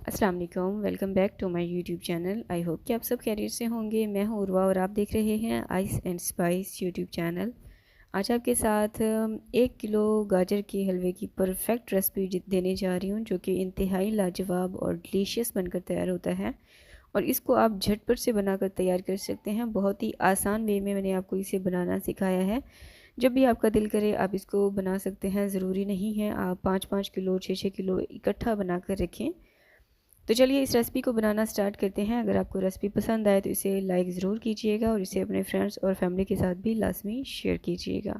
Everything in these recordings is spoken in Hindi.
अस्सलाम वालेकुम, welcome back to my YouTube channel. I hope कि आप सब खैरियत से होंगे। मैं हूँ उर्वा और आप देख रहे हैं ice and spice YouTube channel. आज आपके साथ 1 किलो गाजर के हलवे की परफेक्ट रेसिपी देने जा रही हूँ, जो कि इंतहाई लाजवाब और डिलीशियस बनकर तैयार होता है। और इसको आप झटपट से बनाकर तैयार कर सकते हैं। बहुत ही आसान वे में मैंने आपको इसे बनाना सिखाया है। जब भी आपका दिल करे आप इसको बना सकते हैं। ज़रूरी नहीं है आप 5-5 किलो 6-6 किलो इकट्ठा बना कर रखें। तो चलिए इस रेसिपी को बनाना स्टार्ट करते हैं। अगर आपको रेसिपी पसंद आए तो इसे लाइक ज़रूर कीजिएगा और इसे अपने फ्रेंड्स और फैमिली के साथ भी लाजमी शेयर कीजिएगा।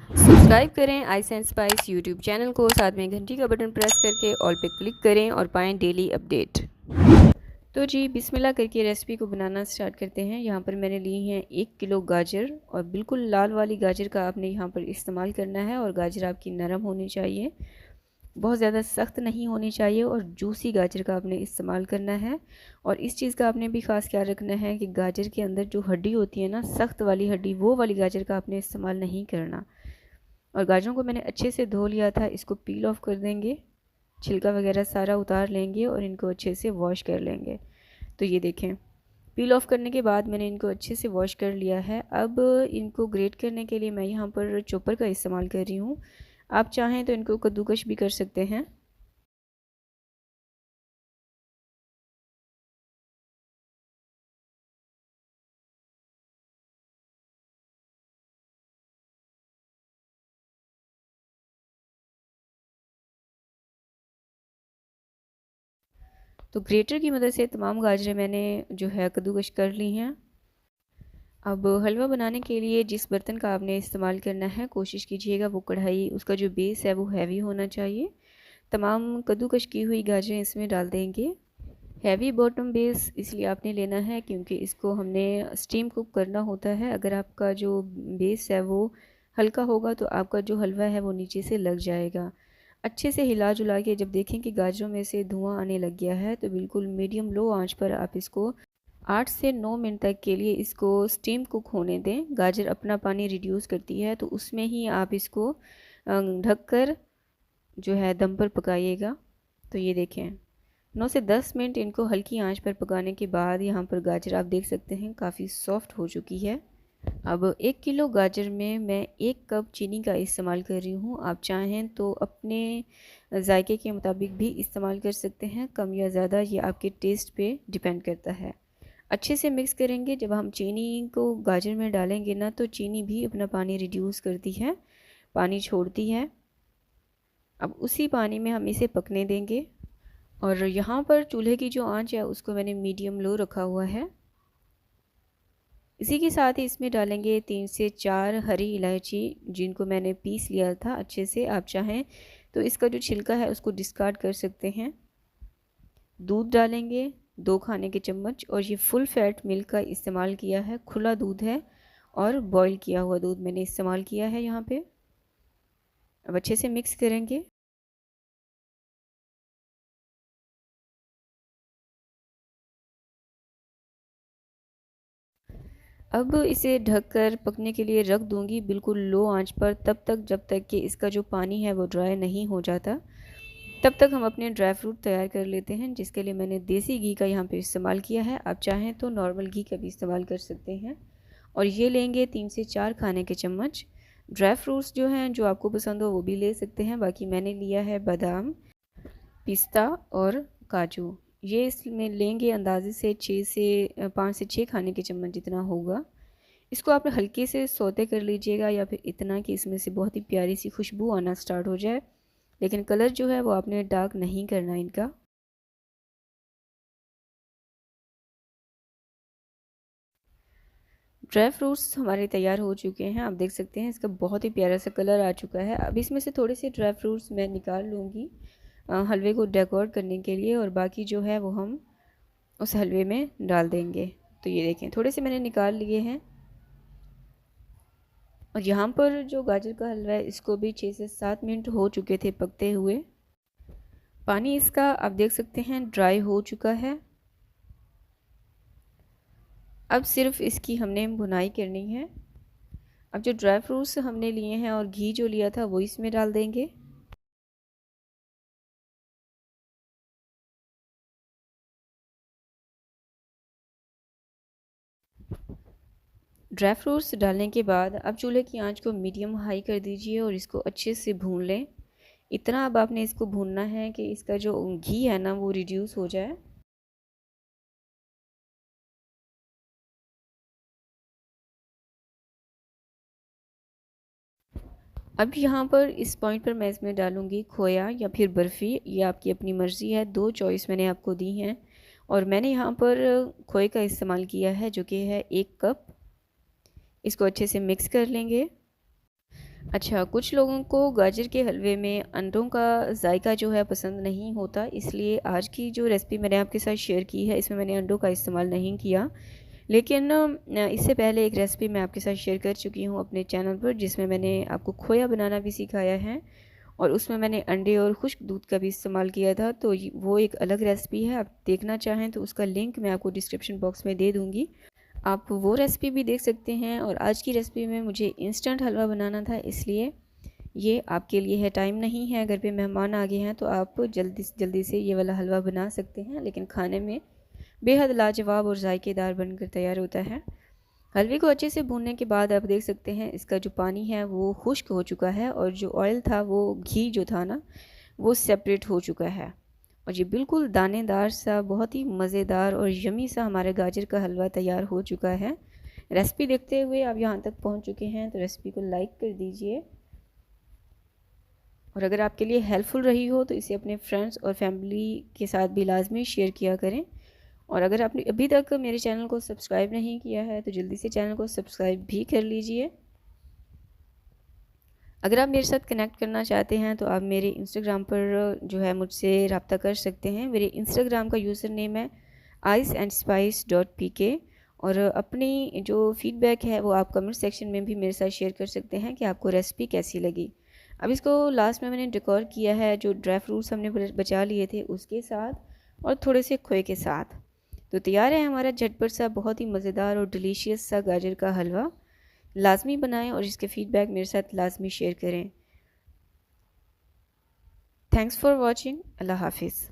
सब्सक्राइब करें ice and spice YouTube channel को, साथ में घंटी का बटन प्रेस करके ऑल पे क्लिक करें और पाएँ डेली अपडेट। तो जी बिस्मिल्लाह करके रेसिपी को बनाना स्टार्ट करते हैं। यहाँ पर मैंने ली हैं 1 किलो गाजर और बिल्कुल लाल वाली गाजर का आपने यहाँ पर इस्तेमाल करना है। और गाजर आपकी नरम होनी चाहिए, बहुत ज़्यादा सख्त नहीं होनी चाहिए, और जूसी गाजर का आपने इस्तेमाल करना है। और इस चीज़ का आपने भी ख़ास ख्याल रखना है कि गाजर के अंदर जो हड्डी होती है ना, सख्त वाली हड्डी, वो वाली गाजर का आपने इस्तेमाल नहीं करना। और गाजरों को मैंने अच्छे से धो लिया था। इसको पील ऑफ कर देंगे, छिलका वगैरह सारा उतार लेंगे और इनको अच्छे से वॉश कर लेंगे। तो ये देखें, पील ऑफ करने के बाद मैंने इनको अच्छे से वॉश कर लिया है। अब इनको ग्रेट करने के लिए मैं यहाँ पर चॉपर का इस्तेमाल कर रही हूँ। आप चाहें तो इनको कद्दूकश भी कर सकते हैं। तो ग्रेटर की मदद से तमाम गाजरें मैंने जो है कद्दूकश कर ली हैं। अब हलवा बनाने के लिए जिस बर्तन का आपने इस्तेमाल करना है, कोशिश कीजिएगा वो कढ़ाई, उसका जो बेस है वो हैवी होना चाहिए। तमाम कद्दूकश की हुई गाजरें इसमें डाल देंगे। हैवी बॉटम बेस इसलिए आपने लेना है क्योंकि इसको हमने स्टीम कुक करना होता है। अगर आपका जो बेस है वो हल्का होगा तो आपका जो हलवा है वो नीचे से लग जाएगा। अच्छे से हिला जुला के जब देखें कि गाजरों में से धुआं आने लग गया है तो बिल्कुल मीडियम लो आंच पर आप इसको 8 से 9 मिनट तक के लिए इसको स्टीम कुक होने दें। गाजर अपना पानी रिड्यूस करती है तो उसमें ही आप इसको ढककर जो है दम पर पकाइएगा। तो ये देखें, 9 से 10 मिनट इनको हल्की आंच पर पकाने के बाद यहाँ पर गाजर आप देख सकते हैं काफ़ी सॉफ्ट हो चुकी है। अब 1 किलो गाजर में मैं 1 कप चीनी का इस्तेमाल कर रही हूँ। आप चाहें तो अपने जायके के मुताबिक भी इस्तेमाल कर सकते हैं, कम या ज़्यादा ये आपके टेस्ट पे डिपेंड करता है। अच्छे से मिक्स करेंगे। जब हम चीनी को गाजर में डालेंगे ना, तो चीनी भी अपना पानी रिड्यूस करती है, पानी छोड़ती है। अब उसी पानी में हम इसे पकने देंगे। और यहाँ पर चूल्हे की जो आंच है उसको मैंने मीडियम लो रखा हुआ है। इसी के साथ ही इसमें डालेंगे 3 से 4 हरी इलायची, जिनको मैंने पीस लिया था अच्छे से। आप चाहें तो इसका जो छिलका है उसको डिस्कार्ड कर सकते हैं। दूध डालेंगे 2 खाने के चम्मच, और ये फुल फैट मिल्क का इस्तेमाल किया है, खुला दूध है और बॉईल किया हुआ दूध मैंने इस्तेमाल किया है यहाँ पे। अब अच्छे से मिक्स करेंगे। अब इसे ढककर पकने के लिए रख दूंगी बिल्कुल लो आंच पर, तब तक जब तक कि इसका जो पानी है वो ड्राई नहीं हो जाता। तब तक हम अपने ड्राई फ्रूट तैयार कर लेते हैं, जिसके लिए मैंने देसी घी का यहाँ पे इस्तेमाल किया है। आप चाहें तो नॉर्मल घी का भी इस्तेमाल कर सकते हैं। और ये लेंगे 3 से 4 खाने के चम्मच। ड्राई फ्रूट्स जो हैं, जो आपको पसंद हो वो भी ले सकते हैं। बाकी मैंने लिया है बादाम, पिस्ता और काजू। ये इसमें लेंगे अंदाजे से 5 से 6 खाने के चम्मच जितना होगा। इसको आप हल्के से सौते कर लीजिएगा, या फिर इतना कि इसमें से बहुत ही प्यारी सी खुशबू आना स्टार्ट हो जाए। लेकिन कलर जो है वो आपने डार्क नहीं करना इनका। ड्राई फ्रूट्स हमारे तैयार हो चुके हैं। आप देख सकते हैं इसका बहुत ही प्यारा सा कलर आ चुका है। अब इसमें से थोड़े से ड्राई फ्रूट्स मैं निकाल लूँगी हलवे को डेकोरेट करने के लिए, और बाकी जो है वो हम उस हलवे में डाल देंगे। तो ये देखें, थोड़े से मैंने निकाल लिए हैं। और यहाँ पर जो गाजर का हलवा है इसको भी 6 से 7 मिनट हो चुके थे पकते हुए। पानी इसका आप देख सकते हैं ड्राई हो चुका है। अब सिर्फ इसकी हमने भुनाई करनी है। अब जो ड्राई फ्रूट्स हमने लिए हैं और घी जो लिया था वो इसमें डाल देंगे। ड्राई फ्रूट्स डालने के बाद अब चूल्हे की आंच को मीडियम हाई कर दीजिए और इसको अच्छे से भून लें। इतना अब आपने इसको भूनना है कि इसका जो घी है ना वो रिड्यूस हो जाए। अब यहाँ पर इस पॉइंट पर मैं इसमें डालूँगी खोया या फिर बर्फ़ी, ये आपकी अपनी मर्ज़ी है, दो चॉइस मैंने आपको दी हैं। और मैंने यहाँ पर खोए का इस्तेमाल किया है जो कि है 1 कप। इसको अच्छे से मिक्स कर लेंगे। अच्छा, कुछ लोगों को गाजर के हलवे में अंडों का जायका जो है पसंद नहीं होता, इसलिए आज की जो रेसिपी मैंने आपके साथ शेयर की है इसमें मैंने अंडों का इस्तेमाल नहीं किया। लेकिन इससे पहले एक रेसिपी मैं आपके साथ शेयर कर चुकी हूँ अपने चैनल पर, जिसमें मैंने आपको खोया बनाना भी सिखाया है और उसमें मैंने अंडे और खुश्क दूध का भी इस्तेमाल किया था। तो वो एक अलग रेसिपी है, आप देखना चाहें तो उसका लिंक मैं आपको डिस्क्रिप्शन बॉक्स में दे दूँगी, आप वो रेसिपी भी देख सकते हैं। और आज की रेसिपी में मुझे इंस्टेंट हलवा बनाना था, इसलिए ये आपके लिए है। टाइम नहीं है, घर पे मेहमान आ गए हैं तो आप जल्दी से ये वाला हलवा बना सकते हैं, लेकिन खाने में बेहद लाजवाब और जायकेदार बनकर तैयार होता है। हलवे को अच्छे से भूनने के बाद आप देख सकते हैं इसका जो पानी है वो खुश्क हो चुका है और जो ऑयल था, वो घी जो था ना, वो सेपरेट हो चुका है। और ये बिल्कुल दानेदार सा, बहुत ही मज़ेदार और यमी सा हमारा गाजर का हलवा तैयार हो चुका है। रेसिपी देखते हुए आप यहाँ तक पहुँच चुके हैं तो रेसिपी को लाइक कर दीजिए, और अगर आपके लिए हेल्पफुल रही हो तो इसे अपने फ्रेंड्स और फैमिली के साथ भी लाजमी शेयर किया करें। और अगर आपने अभी तक मेरे चैनल को सब्सक्राइब नहीं किया है तो जल्दी से चैनल को सब्सक्राइब भी कर लीजिए। अगर आप मेरे साथ कनेक्ट करना चाहते हैं तो आप मेरे इंस्टाग्राम पर जो है मुझसे रब्ता कर सकते हैं। मेरे इंस्टाग्राम का यूज़र नेम है iceandspice.pk, और अपनी जो फीडबैक है वो आप कमेंट सेक्शन में भी मेरे साथ शेयर कर सकते हैं कि आपको रेसिपी कैसी लगी। अब इसको लास्ट में मैंने डेकोर किया है जो ड्राई फ्रूट्स हमने बचा लिए थे उसके साथ और थोड़े से खोए के साथ। तो तैयार है हमारा झटपट सा, बहुत ही मज़ेदार और डिलीशियस सा गाजर का हलवा। लाजमी बनाएं और इसके फीडबैक मेरे साथ लाजमी शेयर करें। Thanks for watching. अल्लाह हाफिज़।